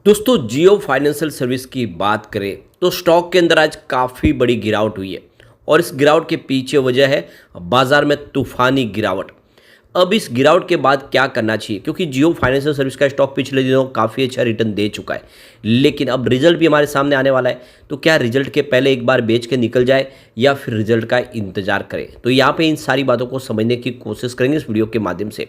दोस्तों जियो financial service की बात करें तो स्टॉक के अंदर आज काफ़ी बड़ी गिरावट हुई है और इस गिरावट के पीछे वजह है बाजार में तूफानी गिरावट। अब इस गिरावट के बाद क्या करना चाहिए, क्योंकि जियो फाइनेंशियल सर्विस का स्टॉक पिछले दिनों काफ़ी अच्छा रिटर्न दे चुका है, लेकिन अब रिजल्ट भी हमारे सामने आने वाला है। तो क्या रिजल्ट के पहले एक बार बेच के निकल जाए या फिर रिजल्ट का इंतजार करें? तो यहाँ पे इन सारी बातों को समझने की कोशिश करेंगे इस वीडियो के माध्यम से।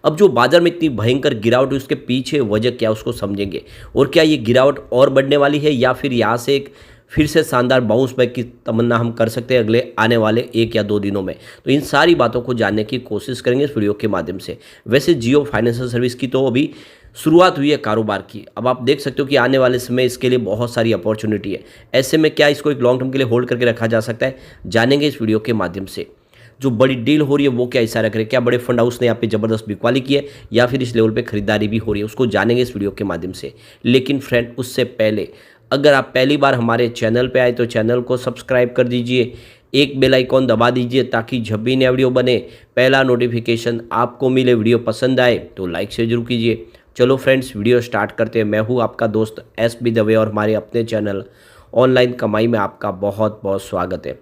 अब जो बाजार में इतनी भयंकर गिरावट हुई उसके पीछे वजह क्या उसको समझेंगे, और क्या ये गिरावट और बढ़ने वाली है या फिर यहाँ से एक फिर से शानदार बाउंस बैक की तमन्ना हम कर सकते हैं अगले आने वाले 1 या 2 दिनों में। तो इन सारी बातों को जानने की कोशिश करेंगे इस वीडियो के माध्यम से। वैसे जियो फाइनेंशियल सर्विस की तो अभी शुरुआत हुई है कारोबार की। अब आप देख सकते हो कि आने वाले समय इसके लिए बहुत सारी अपॉर्चुनिटी है। ऐसे में क्या इसको एक लॉन्ग टर्म के लिए होल्ड करके रखा जा सकता है, जानेंगे इस वीडियो के माध्यम से। जो बड़ी डील हो रही है वो क्या इशारा करे, क्या बड़े फंड हाउस ने यहाँ पे ज़बरदस्त बिकवाली की है या फिर इस लेवल पे खरीदारी भी हो रही है, उसको जानेंगे इस वीडियो के माध्यम से। लेकिन फ्रेंड, उससे पहले अगर आप पहली बार हमारे चैनल पे आए तो चैनल को सब्सक्राइब कर दीजिए, एक बेल आइकॉन दबा दीजिए ताकि जब भी नया वीडियो बने पहला नोटिफिकेशन आपको मिले। वीडियो पसंद आए तो लाइक से जरूर कीजिए। चलो फ्रेंड्स, वीडियो स्टार्ट करते हैं। मैं हूँ आपका दोस्त SB दवे और हमारे अपने चैनल ऑनलाइन कमाई में आपका बहुत बहुत स्वागत है।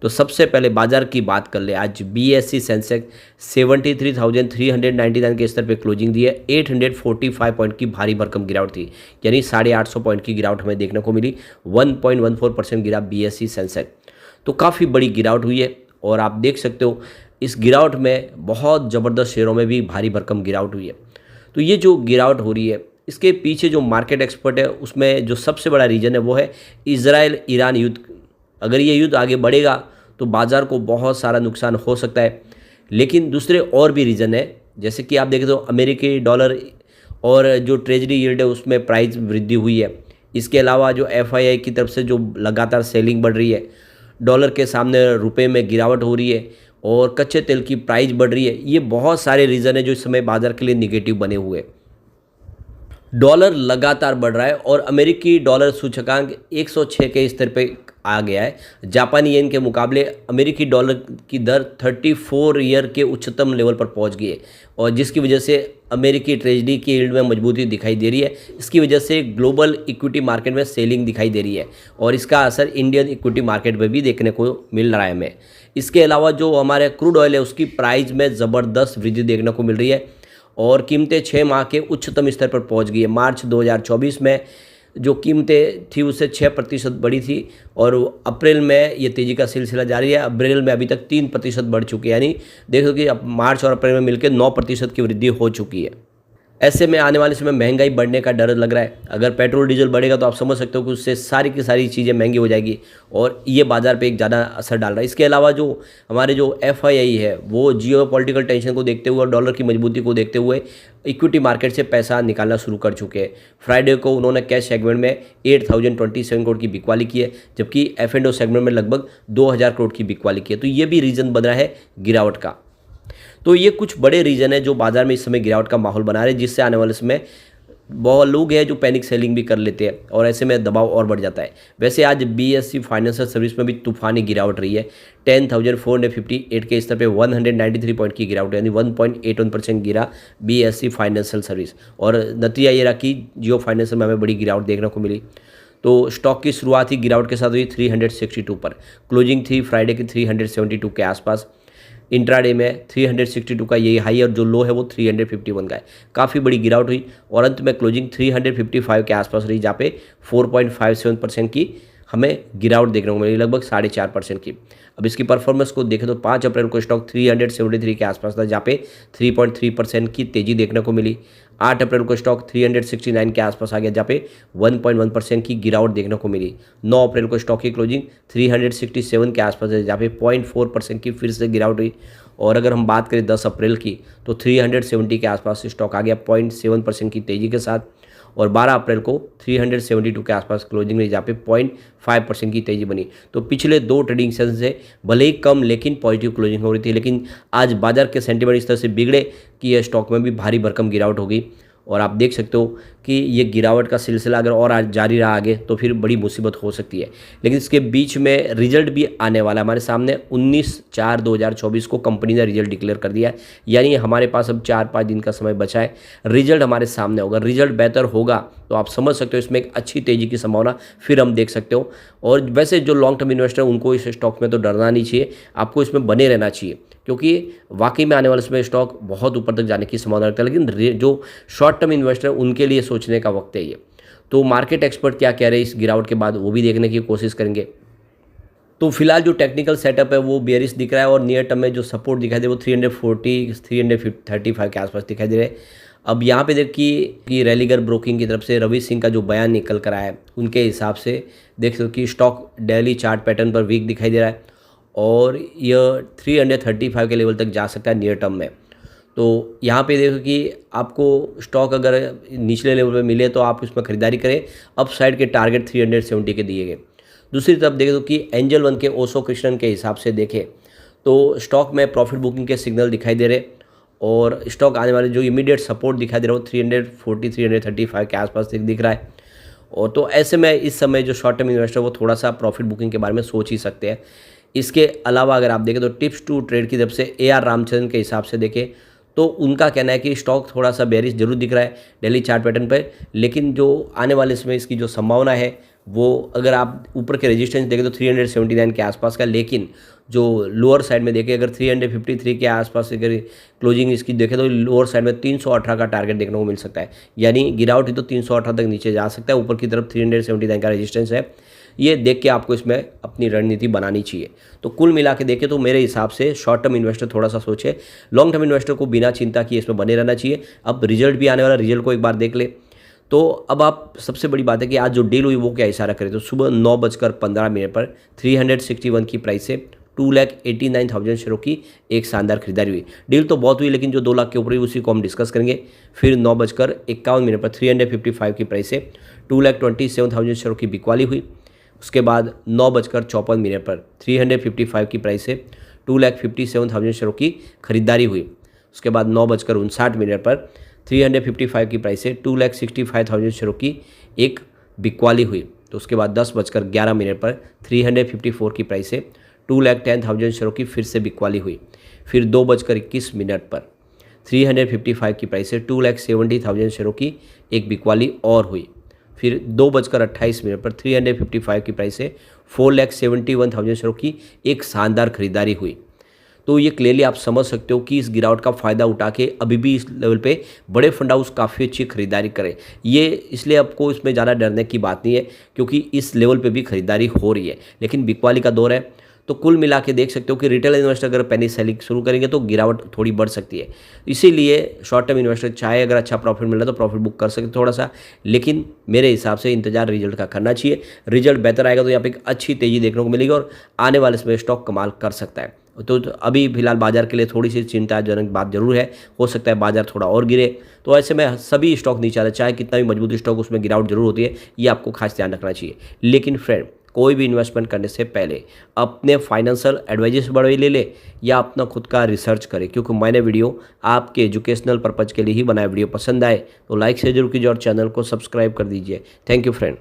तो सबसे पहले बाजार की बात कर ले। आज BSE सेंसेक्स 73,399 के स्तर पे क्लोजिंग दी है। 845 पॉइंट की भारी भरकम गिरावट थी, यानी 850 पॉइंट की गिरावट हमें देखने को मिली। 1.14% गिरा BSE सेंसेक्स। तो काफ़ी बड़ी गिरावट हुई है और आप देख सकते हो इस गिरावट में बहुत ज़बरदस्त शेयरों में भी भारी भरकम गिरावट हुई है। तो ये जो गिरावट हो रही है इसके पीछे जो मार्केट एक्सपर्ट है उसमें जो सबसे बड़ा रीज़न है वो है इजराइल ईरान युद्ध। अगर ये युद्ध आगे बढ़ेगा तो बाज़ार को बहुत सारा नुकसान हो सकता है। लेकिन दूसरे और भी रीज़न है, जैसे कि आप देखें तो अमेरिकी डॉलर और जो ट्रेजरी यील्ड है उसमें प्राइस वृद्धि हुई है। इसके अलावा जो FII की तरफ से जो लगातार सेलिंग बढ़ रही है, डॉलर के सामने रुपए में गिरावट हो रही है और कच्चे तेल की प्राइस बढ़ रही है। ये बहुत सारे रीज़न है जो इस समय बाज़ार के लिए निगेटिव बने हुए। डॉलर लगातार बढ़ रहा है और अमेरिकी डॉलर सूचकांक 106 के स्तर पे आ गया है। जापानी येन के मुकाबले अमेरिकी डॉलर की दर 34 ईयर के उच्चतम लेवल पर पहुंच गई है और जिसकी वजह से अमेरिकी ट्रेजरी की यील्ड में मजबूती दिखाई दे रही है। इसकी वजह से ग्लोबल इक्विटी मार्केट में सेलिंग दिखाई दे रही है और इसका असर इंडियन इक्विटी मार्केट में भी देखने को मिल रहा है हमें। इसके अलावा जो हमारे क्रूड ऑयल है उसकी प्राइस में ज़बरदस्त वृद्धि देखने को मिल रही है और कीमतें 6 माह के उच्चतम स्तर पर पहुंच गई है। मार्च 2024 में जो कीमतें थी उससे 6% बढ़ी थी और अप्रैल में ये तेज़ी का सिलसिला जारी है। अप्रैल में अभी तक 3% बढ़ चुकी है, यानी देखो कि अब मार्च और अप्रैल में मिलकर 9% की वृद्धि हो चुकी है। ऐसे में आने वाले समय महंगाई बढ़ने का डर लग रहा है। अगर पेट्रोल डीजल बढ़ेगा तो आप समझ सकते हो कि उससे सारी की सारी चीज़ें महंगी हो जाएगी और ये बाज़ार पे एक ज़्यादा असर डाल रहा है। इसके अलावा जो हमारे जो FII है वो जियो पॉलिटिकल टेंशन को देखते हुए और डॉलर की मजबूती को देखते हुए इक्विटी मार्केट से पैसा निकालना शुरू कर चुके हैं। फ्राइडे को उन्होंने कैश सेगमेंट में 8,027 करोड़ की बिकवाली की है, जबकि F&O सेगमेंट में लगभग 2,000 करोड़ की बिकवाली की है। तो ये भी रीज़न बन रहा है गिरावट का। तो ये कुछ बड़े रीज़न है जो बाज़ार में इस समय गिरावट का माहौल बना रहे हैं, जिससे आने वाले समय बहुत लोग हैं जो पैनिक सेलिंग भी कर लेते हैं और ऐसे में दबाव और बढ़ जाता है। वैसे आज BSE फाइनेंशियल सर्विस में भी तूफानी गिरावट रही है। 10,458 के स्तर पे 193 पॉइंट की गिरावट, यानी 1.81% गिरा BSE फाइनेंशियल सर्विस और नतीजा ये रहा कि जियो फाइनेंशियल में हमें बड़ी गिरावट देखने को मिली। तो स्टॉक की शुरुआत ही गिरावट के साथ हुई 362 पर, क्लोजिंग थी फ्राइडे की 372 के आसपास। इंट्राडे में 362 का यही हाई और जो लो है वो 351 का है। काफ़ी बड़ी गिरावट हुई और अंत में क्लोजिंग 355 के आसपास रही, जहाँ पे 4.57% की हमें गिरावट देखने को मिली, लगभग 4.5% की। अब इसकी परफॉर्मेंस को देखें तो 5 अप्रैल को स्टॉक 373 के आसपास था, जहाँ पे 3.3% की तेज़ी देखने को मिली। 8 अप्रैल को स्टॉक 369 के आसपास आ गया, जहाँ पे 1.1% की गिरावट देखने को मिली। 9 अप्रैल को स्टॉक की क्लोजिंग 367 के आसपास है, जहाँ पे 0.4% की फिर से गिरावट हुई। और अगर हम बात करें 10 अप्रैल की तो 370 के आसपास स्टॉक आ गया 0.7% की तेज़ी के साथ और 12 अप्रैल को 372 के आसपास क्लोजिंग रही, जहाँ पे 0.5% की तेज़ी बनी। तो पिछले 2 ट्रेडिंग सेशन से भले ही कम लेकिन पॉजिटिव क्लोजिंग हो रही थी, लेकिन आज बाजार के सेंटीमेंट इस तरह से बिगड़े कि यह स्टॉक में भी भारी भरकम गिरावट हो गई और आप देख सकते हो कि ये गिरावट का सिलसिला अगर और आज जारी रहा आगे तो फिर बड़ी मुसीबत हो सकती है। लेकिन इसके बीच में रिजल्ट भी आने वाला है हमारे सामने। 19/4/2024 को कंपनी ने रिजल्ट डिक्लेयर कर दिया है, यानी हमारे पास अब 4-5 दिन का समय बचा है। रिजल्ट हमारे सामने होगा, रिजल्ट बेहतर होगा तो आप समझ सकते हो इसमें एक अच्छी तेज़ी की संभावना फिर हम देख सकते हो। और वैसे जो लॉन्ग टर्म इन्वेस्टर उनको इस स्टॉक में तो डरना नहीं चाहिए, आपको इसमें बने रहना चाहिए, क्योंकि वाकई में आने वाले समय स्टॉक बहुत ऊपर तक जाने की संभावना रखता है। लेकिन जो शॉर्ट टर्म इन्वेस्टर उनके लिए सोचने का वक्त है ये। तो मार्केट एक्सपर्ट क्या कह रहे हैं इस गिरावट के बाद, वो भी देखने की कोशिश करेंगे। तो फिलहाल जो टेक्निकल सेटअप है वो बेयरिश दिख रहा है, और नियर टर्म में जो सपोर्ट दिखाई दे वो 340 335 के आसपास दिखाई दे रहे हैं। अब यहाँ पे देखिए कि रैलीगर ब्रोकिंग की तरफ से रवि सिंह का जो बयान निकल कर आया है, उनके हिसाब से देख सकते हो कि स्टॉक डेली चार्ट पैटर्न पर वीक दिखाई दे रहा है, और यह 335 के लेवल तक जा सकता है नियर टर्म में। तो यहाँ पे देखो कि आपको स्टॉक अगर निचले लेवल पे मिले तो आप उसमें खरीदारी करें। अप साइड के टारगेट 370 के दिए गए। दूसरी तरफ देखें तो कि एंजल वन के ओशो कृष्णन के हिसाब से देखें तो स्टॉक में प्रॉफिट बुकिंग के सिग्नल दिखाई दे रहे, और स्टॉक आने वाले जो इमीडिएट सपोर्ट दिखाई दे रहा है वो 340 335 के आसपास दिख रहा है। और तो ऐसे में इस समय जो शॉर्ट टर्म इन्वेस्टर वो थोड़ा सा प्रॉफिट बुकिंग के बारे में सोच ही सकते हैं। इसके अलावा अगर आप देखें तो टिप्स टू ट्रेड की तरफ से AR रामचंद्रन के हिसाब से देखें तो उनका कहना है कि स्टॉक थोड़ा सा बेरिश जरूर दिख रहा है डेली चार्ट पैटर्न पर, लेकिन जो आने वाले समय इसकी जो संभावना है वो अगर आप ऊपर के रेजिस्टेंस देखें तो 379 के आसपास का, लेकिन जो लोअर साइड में देखें अगर 353 के आसपास अगर क्लोजिंग इसकी देखें तो लोअर साइड में 318 का टारगेट देखने को मिल सकता है। यानी गिरावट ही तो 318 तक नीचे जा सकता है, ऊपर की तरफ 379 का रेजिस्टेंस है। ये देख के आपको इसमें अपनी रणनीति बनानी चाहिए। तो कुल मिला के देखें तो मेरे हिसाब से शॉर्ट टर्म इन्वेस्टर थोड़ा सा सोचे, लॉन्ग टर्म इन्वेस्टर को बिना चिंता किए इसमें बने रहना चाहिए। अब रिजल्ट भी आने वाला, रिजल्ट को एक बार देख ले। तो अब आप सबसे बड़ी बात है कि आज जो डील हुई वो क्या इशारा करे, तो सुबह 9:15 पर 361 की प्राइस से 2,89,000 शेयरों की एक शानदार खरीदारी हुई। डील तो बहुत हुई, लेकिन जो 2 लाख के ऊपर हुई उसी को हम डिस्कस करेंगे। फिर 9:51 पर 355 की प्राइस से 2,27,000 शेयरों की बिकवाली हुई। उसके बाद 9:54 पर 355 की प्राइस से 2,57,000 शेयरों की खरीदारी हुई। उसके बाद 9:59 पर 355 की प्राइस से 2,65,000 शेयरों की एक बिकवाली हुई। तो उसके बाद 10:11 पर 354 की प्राइस से 2,10,000 शेयरों की फिर से बिकवाली हुई। फिर 2:21 पर 355 की प्राइस से 2,70,000 शेयरों की एक बिकवाली और हुई। फिर 2:28 पर 355 की प्राइस से 4,71,000 शेयरों की एक शानदार खरीदारी हुई। तो ये क्लियरली आप समझ सकते हो कि इस गिरावट का फ़ायदा उठा के अभी भी इस लेवल पे बड़े फंड हाउस काफ़ी अच्छी खरीदारी करें। ये इसलिए आपको इसमें ज़्यादा डरने की बात नहीं है, क्योंकि इस लेवल पे भी खरीदारी हो रही है, लेकिन बिकवाली का दौर है। तो कुल मिला के देख सकते हो कि रिटेल इन्वेस्टर अगर पैनिक सेलिंग शुरू करेंगे तो गिरावट थोड़ी बढ़ सकती है। इसीलिए शॉर्ट टर्म इन्वेस्टर चाहे अगर अच्छा प्रॉफिट मिल रहा है तो प्रॉफिट बुक कर सकते थोड़ा सा, लेकिन मेरे हिसाब से इंतजार रिजल्ट का करना चाहिए। रिजल्ट बेहतर आएगा तो यहाँ पे एक अच्छी तेज़ी देखने को मिलेगी और आने वाले समय स्टॉक कमाल कर सकता है। तो अभी फिलहाल बाजार के लिए थोड़ी सी चिंताजनक बात जरूर है, हो सकता है बाजार थोड़ा और गिरे। तो ऐसे में सभी स्टॉक नीचे आते, चाहे कितना भी मजबूत स्टॉक उसमें गिरावट जरूर होती है, ये आपको खास ध्यान रखना चाहिए। लेकिन फ्रेंड, कोई भी इन्वेस्टमेंट करने से पहले अपने फाइनेंशियल एडवाइजर से बड़े ले ले या अपना खुद का रिसर्च करें, क्योंकि मैंने वीडियो आपके एजुकेशनल पर्पज़ के लिए ही बनाया। वीडियो पसंद आए तो लाइक से जरूर कीजिए और चैनल को सब्सक्राइब कर दीजिए। Thank you friend.